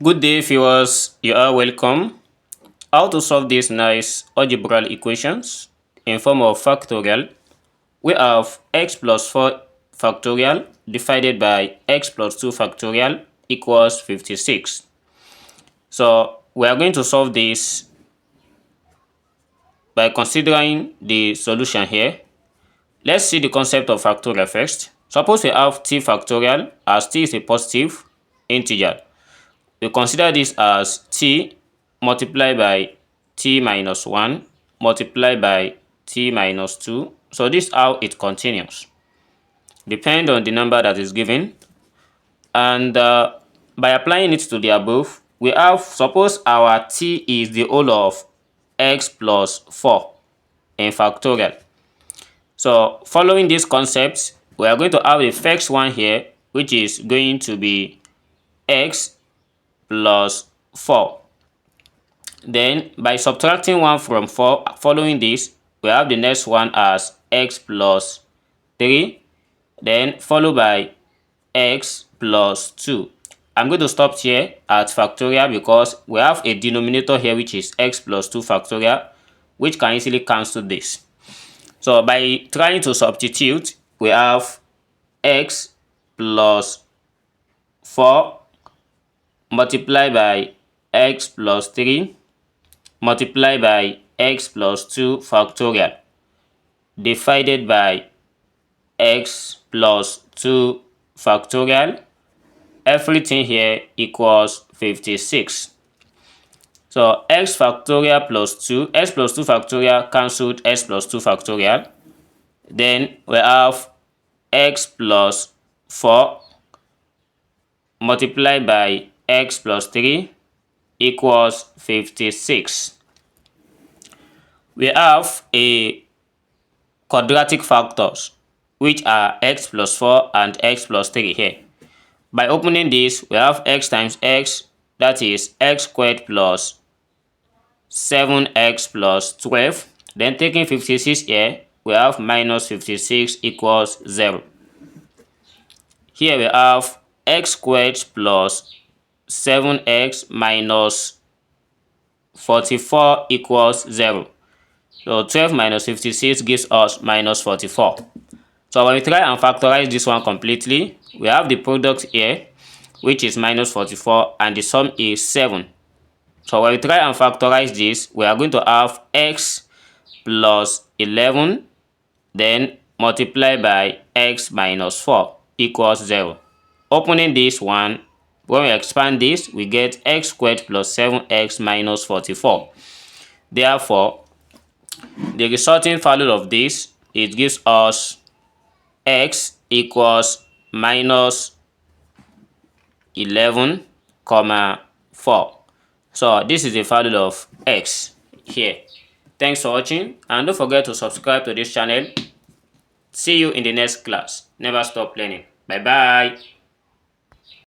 Good day, viewers. You are welcome. How to solve these nice algebraic equations in form of factorial. We have x plus 4 factorial divided by x plus 2 factorial equals 56. So we are going to solve this by considering the solution here. Let's see the concept of factorial first. Suppose we have t factorial, as t is a positive integer. We consider this as t multiplied by t minus 1 multiplied by t minus 2. So this is how it continues. Depend on the number that is given. And by applying it to the above, we have, suppose our t is the whole of x plus 4 in factorial. So following this concept, we are going to have the first one here, which is going to be x plus 4. Then by subtracting 1 from 4, following this, we have the next one as x plus 3, then followed by x plus 2. I'm going to stop here at factorial because we have a denominator here which is x plus 2 factorial, which can easily cancel this. So by trying to substitute, we have x plus 4 multiplied by x plus 3 multiplied by x plus 2 factorial divided by x plus 2 factorial. Everything here equals 56. So x factorial plus 2, x plus 2 factorial cancelled x plus 2 factorial. Then we have x plus 4 multiplied by x plus 3 equals 56. We have a quadratic factors which are x plus 4 and x plus 3 here. By opening this, we have x times x, that is x squared plus 7x plus 12. Then taking 56 here, we have minus 56 equals 0. Here we have x squared plus 7x minus 44 equals 0. So 12 minus 56 gives us minus 44. So when we try and factorize this one completely, we have the product here, which is minus 44, and the sum is 7. So when we try and factorize this, we are going to have x plus 11, then multiply by x minus 4 equals 0. Opening this one, when we expand this, we get x squared plus 7x minus 44. Therefore, the resulting value of this, it gives us x equals minus 11, 4. So this is the value of x here. Thanks for watching, and don't forget to subscribe to this channel. See you in the next class. Never stop learning. Bye bye.